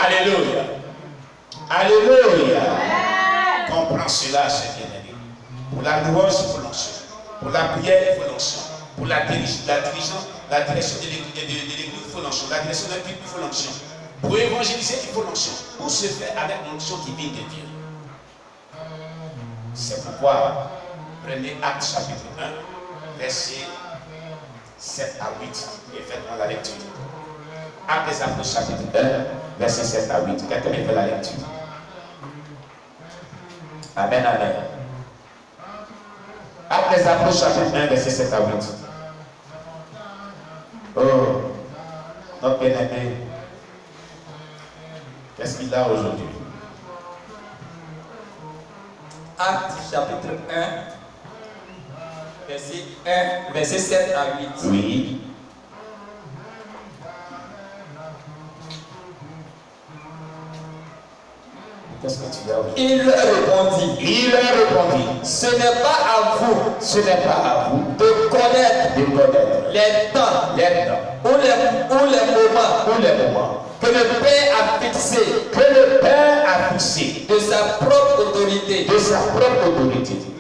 Alléluia. Alléluia. Comprends cela, cher bien-aimé. Pour la louange, il faut l'onction. Pour la prière, il faut l'onction. Pour la direction de l'église, il faut l'onction. La direction d'un culte, il faut l'onction. Pour évangéliser, il faut l'onction. Tout se fait avec l'onction qui vient de Dieu. C'est pourquoi, prenez Actes chapitre 1, versets 7 à 8, et faites-moi la lecture. Actes des Apôtres chapitre 1, versets 7 à 8. Quelqu'un me fait la lecture. Amen, amen. Actes des Apôtres chapitre 1, verset 7 à 8. Oh, notre bien-aimé, qu'est-ce qu'il a aujourd'hui? Actes chapitre 1, verset 7 à 8. Oui. Qu'est-ce que tu as aujourd'hui? Il leur répondit. Il leur répondit. Ce n'est pas à vous. Ce n'est pas à vous De connaître les temps ou les moments que le Père a fixé de sa propre autorité.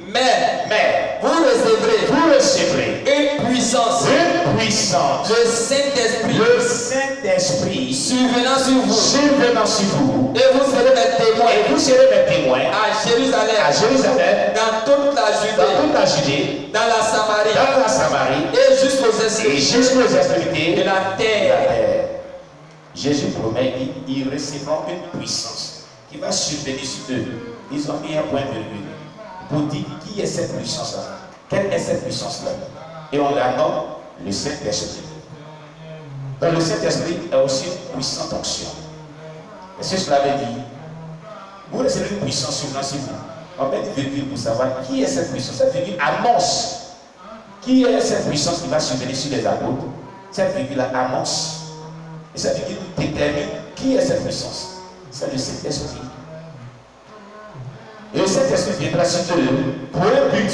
Mais vous recevrez une puissance, le Saint-Esprit survenant sur vous, et vous serez mes témoins, à Jérusalem, dans toute la Judée, dans la Samarie, et jusqu'aux extrémités de la terre. Jésus promet qu'ils recevront une puissance qui va survenir sur eux. Ils ont mis un point virgule pour dire qui est cette puissance-là. Quelle est cette puissance-là? Et on la nomme le Saint-Esprit. Donc le Saint-Esprit est aussi une puissante onction. Est-ce que cela veut dire? Vous recevez une puissance sur vous. On met une virgule pour savoir qui est cette puissance. Cette virgule annonce qui est cette puissance qui va survenir sur les apôtres. Cette virgule annonce. Et cette virgule détermine qui est cette puissance. C'est le Saint-Esprit. Et le Saint-Esprit viendra sur eux pour un but.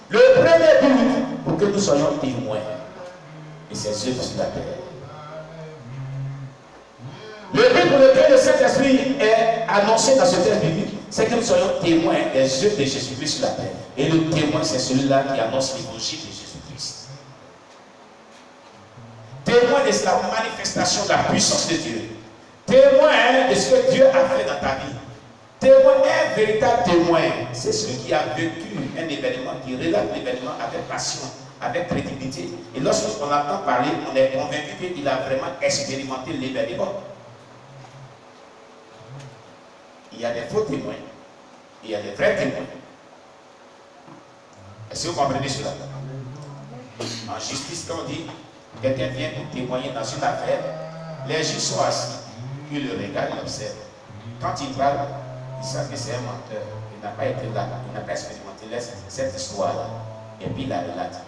Le premier but, pour que nous soyons témoins de ses œuvres sur la terre. Le but pour lequel le Saint-Esprit est annoncé dans ce texte biblique, c'est que nous soyons témoins des œuvres de Jésus-Christ sur la terre. Et le témoin, c'est celui-là qui annonce l'évangile de Jésus-Christ. Témoin de la manifestation de la puissance de Dieu. Témoin de ce que Dieu a fait dans ta vie. Témoin, un véritable témoin, c'est celui qui a vécu un événement, qui relate l'événement avec passion, avec crédibilité. Et lorsqu'on entend parler, on est convaincu qu'il a vraiment expérimenté l'événement. Il y a des faux témoins, il y a des vrais témoins. Est-ce que vous comprenez cela? En justice, quand on dit quelqu'un vient pour témoigner dans une affaire, les juges sont assis, ils le regardent, ils l'observent. Quand il parle, ils savent que c'est un menteur. Il n'a pas été là, il n'a pas expérimenté cette histoire-là. Et puis il la relate.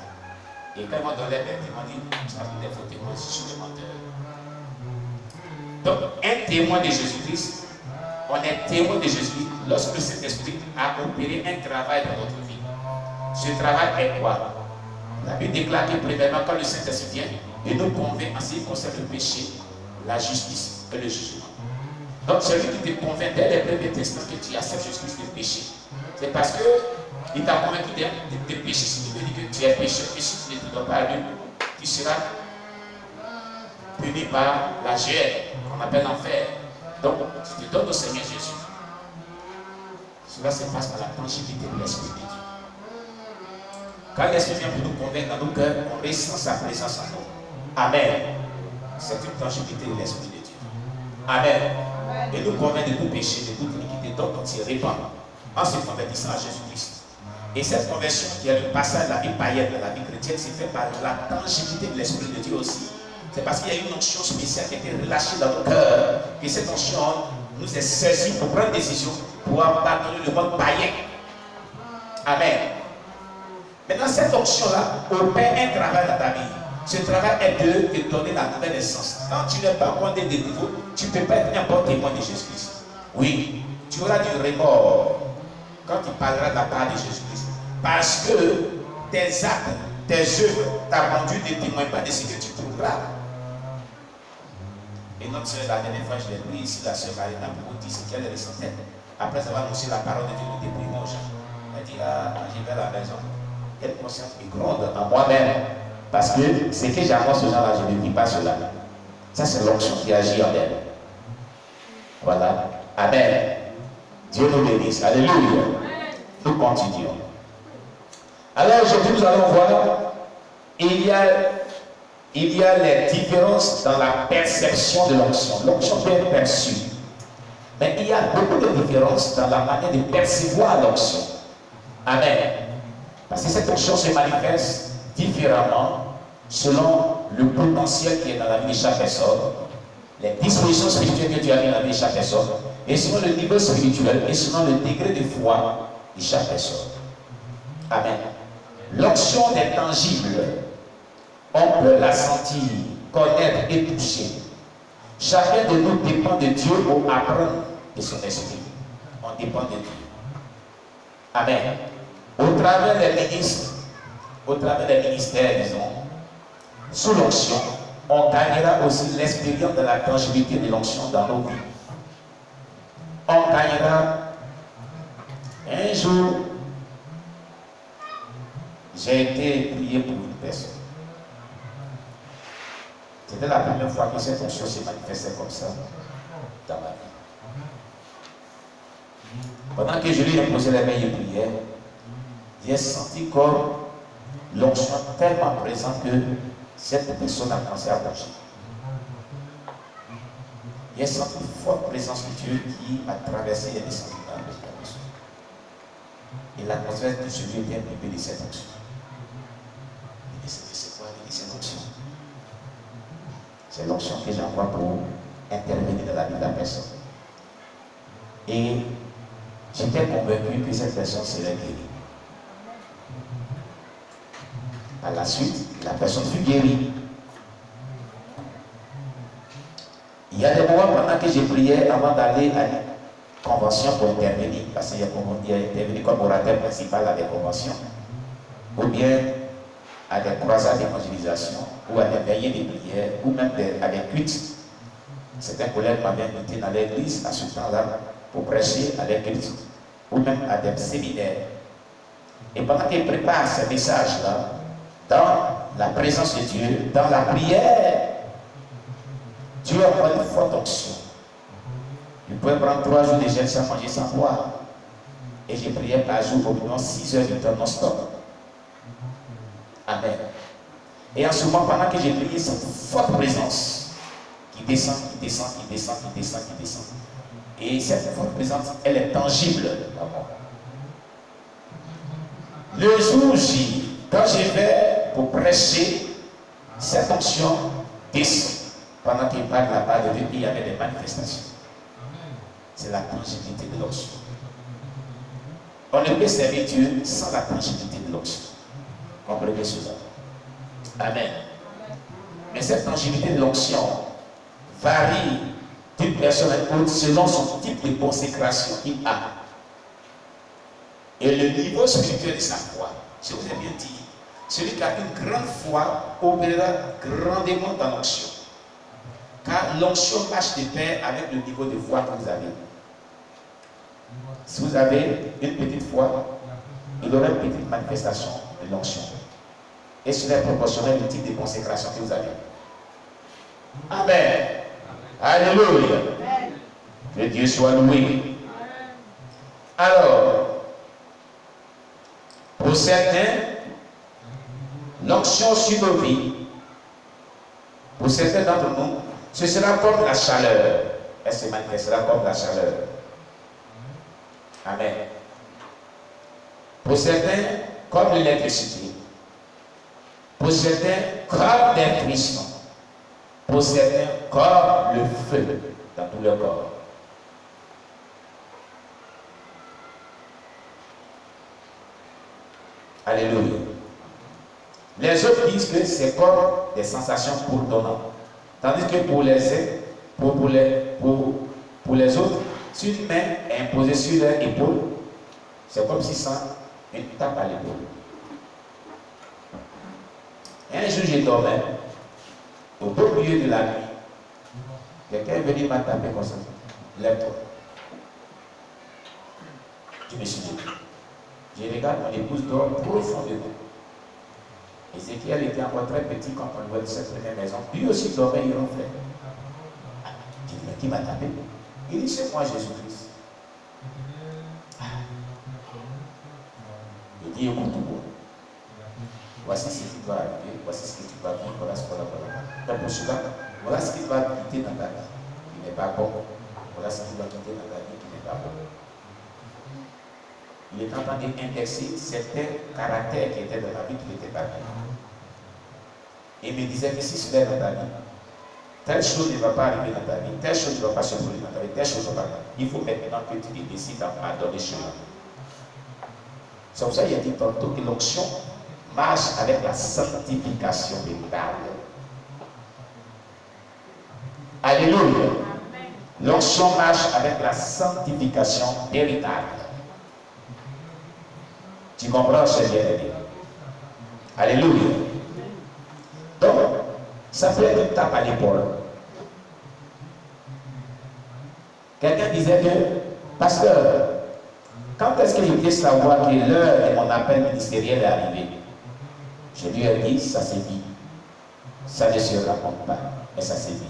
Et quand ils vont donner les témoins, ils disent, ça fait des faux témoins, je suis le menteur. Donc, un témoin de Jésus-Christ, on est témoin de Jésus lorsque le Saint-Esprit a opéré un travail dans notre vie. Ce travail est quoi? La Bible déclare que premièrement, quand le Saint-Esprit vient, il nous convainc en ce qui concerne le péché, la justice et le jugement. Donc celui qui te convainc dès les premiers instants que tu acceptes Jésus-Christ de péché, c'est parce qu'il t'a convaincu de péché. Si tu veux dire que tu es pécheur, et si tu ne te donnes pas à lui, tu seras puni par la gêne, qu'on appelle l'enfer. Donc, tu te donnes au Seigneur Jésus. Cela se passe par la tangibilité de l'Esprit de Dieu. Quand l'Esprit vient pour nous convaincre dans nos cœurs, on ressent sa présence en nous. Amen. C'est une tangibilité de l'Esprit de Dieu. Amen. Et nous convainc de tout péché, de toute iniquité, donc on s'y répand en se convertissant à Jésus-Christ. Et cette conversion qui est le passage de la vie païenne de la vie chrétienne, c'est fait par la tangibilité de l'Esprit de Dieu aussi. C'est parce qu'il y a une onction spéciale qui a été relâchée dans nos cœurs, que cette onction nous est saisie pour prendre des décisions, pour abandonner le monde païen. Amen. Maintenant, cette onction-là opère un travail dans ta vie. Ce travail est de te donner la nouvelle naissance. Quand tu n'es pas encore né de nouveau, tu ne peux pas être un bon témoin de Jésus-Christ. Oui, tu auras du remords quand tu parleras de la part de Jésus-Christ. Parce que tes actes, tes œuvres, ta conduite ne témoignent pas de ce que tu trouveras. Et notre soeur, la dernière fois, je l'ai pris ici, la soeur Marina, pour vous dire ce qu'elle ressentait. Après avoir annoncé la parole de Dieu, nous déprimons aux gens. Elle dit, ah, j'y vais à la maison. Quelle conscience qui gronde en moi-même. Parce que ce que j'annonce aux gens-là, je ne vis pas cela. Ça, c'est l'onction qui agit en elle. Voilà. Amen. Dieu nous bénisse. Alléluia. Nous continuons. Alors aujourd'hui, nous allons voir, il y a les différences dans la perception de l'onction. L'onction peut être perçue. Mais il y a beaucoup de différences dans la manière de percevoir l'onction. Amen. Parce que cette onction se manifeste différemment selon le potentiel qui est dans la vie de chaque personne, les dispositions spirituelles que tu as mis dans la vie de chaque personne, et selon le niveau spirituel et selon le degré de foi de chaque personne. Amen. L'onction est tangible. On peut la sentir, connaître et toucher. Chacun de nous dépend de Dieu pour apprendre de son esprit. On dépend de Dieu. Amen. Au travers des ministres, au travers des ministères, disons, sous l'onction, on gagnera aussi l'expérience de la tangibilité de l'onction dans nos vies. On gagnera. Un jour, j'ai été prié pour une personne. C'était la première fois que cette onction se manifestait comme ça dans ma vie. Pendant que je lui ai posé les mains et prié, j'ai senti comme l'onction tellement présente que cette personne a commencé à bouger. J'ai senti une forte présence de Dieu qui a traversé et descendu dans la personne. Et l'atmosphère de ce lieu vient de cette onction. Il dit, c'est quoi cette onction? C'est l'onction que j'envoie pour intervenir dans la vie de la personne. Et j'étais convaincu que cette personne serait guérie. À la suite, la personne fut guérie. Il y a des moments pendant que j'ai prié avant d'aller à une convention pour intervenir, parce qu'il y a intervenu comme orateur principal à des conventions, ou bien à des croisades d'évangélisation, ou à des veillées de prière, ou même à des cultes. Certains collègues m'avaient invité dans l'église à ce temps-là pour prêcher à l'église, ou même à des séminaires. Et pendant qu'ils préparent ces messages-là, dans la présence de Dieu, dans la prière, Dieu a une forte onction. Il pouvait prendre 3 jours de jeûne sans manger, sans boire. Et j'ai prié par jour au moins 6 heures de temps non-stop. Amen. Et en ce moment, pendant que j'ai prié, cette forte présence qui descend, qui descend, qui descend, qui descend, qui descend. Et cette forte présence, elle est tangible. Le jour J, quand je vais pour prêcher, cette onction descend. Pendant qu'il parle là-bas de Dieu, il y avait des manifestations. C'est la tangibilité de l'onction. On ne peut servir Dieu sans la tangibilité de l'onction. Comprenez cela. Amen. Mais cette tangibilité de l'onction varie d'une personne à l'autre selon son type de consécration qu'il a. Et le niveau spirituel de sa foi. Je vous ai bien dit, celui qui a une grande foi opérera grandement dans l'onction. Car l'onction marche de pair avec le niveau de foi que vous avez. Si vous avez une petite foi, il y aura une petite manifestation de l'onction. Et cela est proportionnel au type de consécration que vous avez. Amen. Alléluia. Que Dieu soit loué. Alors, pour certains, l'onction sur nos vies, pour certains d'entre nous, ce sera comme la chaleur. Elle se manifestera comme la chaleur. Amen. Pour certains, comme l'électricité. Pour certains, comme des frissons. Pour certains, comme le feu dans tout leur corps. Alléluia. Les autres disent que c'est comme des sensations bourdonnantes. Tandis que pour les autres, si une main est imposée sur leur épaule, c'est comme si ça une tape à l'épaule. Et un jour, je dormais au beau milieu de la nuit. Quelqu'un est venu m'a tapé comme ça. Lève-toi. Je me suis dit. Je regarde mon épouse dort profondément. Ézéchiel était encore très petit quand on voit de cette première maison. Lui aussi dormait, il ronflait. Je dis, mais qui m'a tapé? Il dit, c'est moi Jésus-Christ. Il dit, écoute-moi. Voici ce qui doit arriver, voici ce que tu vas vivre, voilà. Donc pour cela, voilà ce qui va quitter dans ta vie, qui n'est pas bon. Voilà ce qui va quitter dans ta vie, qui n'est pas bon. Il est en train d'indexer certains caractères qui étaient dans la vie qui n'étaient pas bien. Et il me disait que si cela est dans ta vie, telle chose ne va pas arriver dans ta vie, telle chose ne va pas se produire dans ta vie, telle chose ne va pas. Il faut maintenant que tu décides à donner chemin. C'est pour ça qu'il a dit tantôt que l'onction marche avec la sanctification véritable. Alléluia. L'onction marche avec la sanctification véritable. Tu comprends, cher bien-aimé? Alléluia. Donc, ça peut être une tape à l'épaule. Quelqu'un disait que, pasteur, quand est-ce qu'il peut savoir que l'heure de mon appel ministériel est arrivée? Je lui ai dit, ça s'est dit. Ça ne se raconte pas, mais ça s'est dit.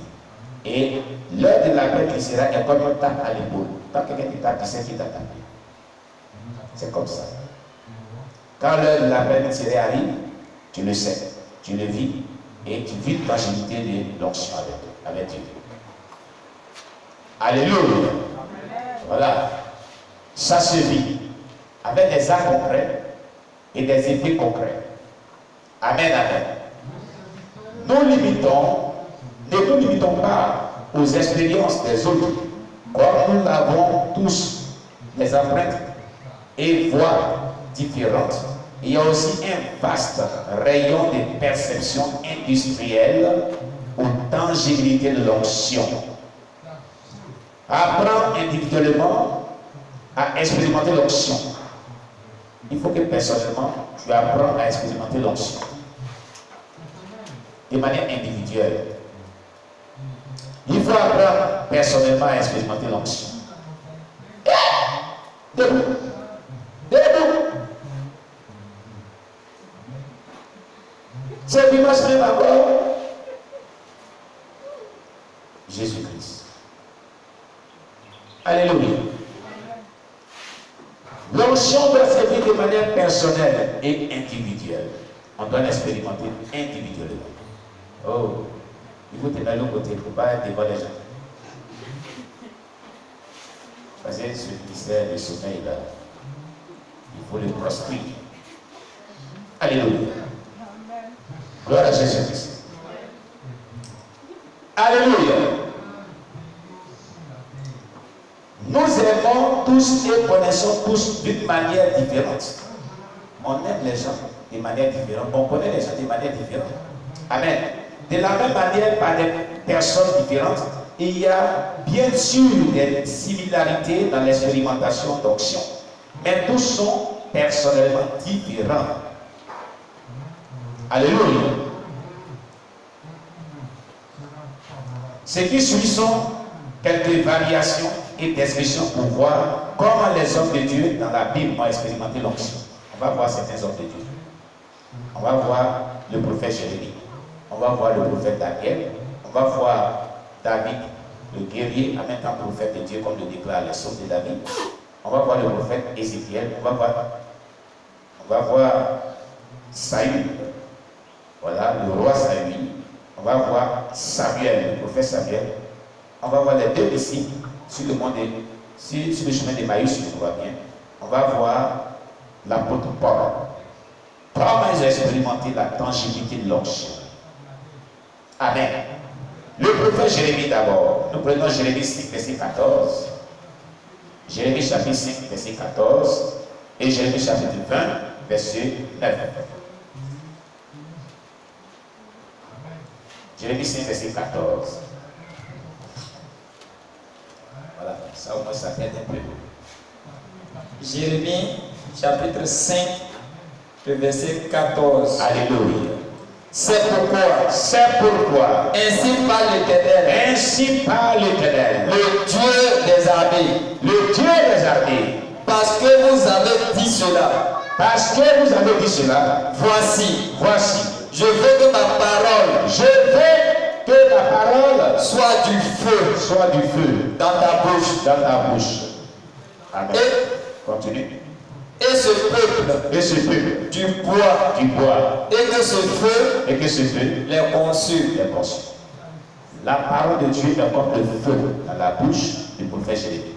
Et l'heure de l'appel ministériel est comme une tape à l'épaule. Quand quelqu'un te tape, tu sais qui t'a tapé. C'est comme ça. Quand l'heure de l'appel ministériel arrive, tu le sais, tu le vis, et tu vis l'agilité de l'onction avec Dieu. Alléluia. Voilà. Ça se vit avec des actes concrets et des effets concrets. Amen, amen. Ne nous limitons pas aux expériences des autres, comme nous l'avons tous, les empreintes et voies différentes. Il y a aussi un vaste rayon de perception industrielle aux tangibilités de l'onction. Apprends individuellement à expérimenter l'onction. Il faut que personnellement, tu apprennes à expérimenter l'onction. De manière individuelle. Il faut apprendre personnellement à expérimenter l'onction. Debout. Debout. C'est dimanche même encore. Jésus-Christ. Alléluia. L'onction doit servir de manière personnelle et individuelle. On doit l'expérimenter individuellement. Oh, il faut tenir l'autre côté pour ne pas être devant les gens. Parce que ce ministère de sommeil là, il faut le proscrire. Alléluia. Gloire à Jésus-Christ. Alléluia. Nous aimons tous et connaissons tous d'une manière différente. On aime les gens de manière différente. On connaît les gens de manière différente. Amen. De la même manière, par des personnes différentes, il y a bien sûr des similarités dans l'expérimentation d'onction. Mais tous sont personnellement différents. Alléluia. Ce qui suit sont quelques variations et descriptions pour voir comment les hommes de Dieu dans la Bible ont expérimenté l'onction. On va voir certains hommes de Dieu. On va voir le prophète Jérémie. On va voir le prophète Daniel. On va voir David, le guerrier, en même temps prophète de Dieu, comme le déclare les sources de David. On va voir le prophète Ézéchiel. On va voir Saül. Voilà, le roi Saül. On va voir Samuel, le prophète Samuel. On va voir les deux disciples sur le chemin d'Emmaüs, si tu vois bien. On va voir l'apôtre Paul. Comment ils ont expérimenté la tangibilité de l'onction. Amen. Le prophète Jérémie d'abord. Nous prenons Jérémie 5, verset 14. Jérémie chapitre 5, verset 14. Et Jérémie chapitre 20, verset 9. Jérémie 5, verset 14. Voilà, ça au moins ça t'aide un peu. Jérémie chapitre 5, le verset 14. Alléluia. C'est pourquoi. C'est pourquoi. Ainsi parle l'Éternel. Ainsi parle l'Éternel. Le Dieu des armées. Le Dieu des armées. Parce que vous avez dit cela. Parce que vous avez dit cela. Voici. Voici. Je veux que ma parole. Je veux que ma parole soit du feu. Soit du feu. Dans ta bouche. Dans ta bouche. Amen. Et, continue. Et ce peuple. Et ce peuple. Du bois. Du bois. Et que ce feu. Et que ce feu. Les consume. Les consume. La parole de Dieu est comme le feu dans la bouche du prophète Jérémie.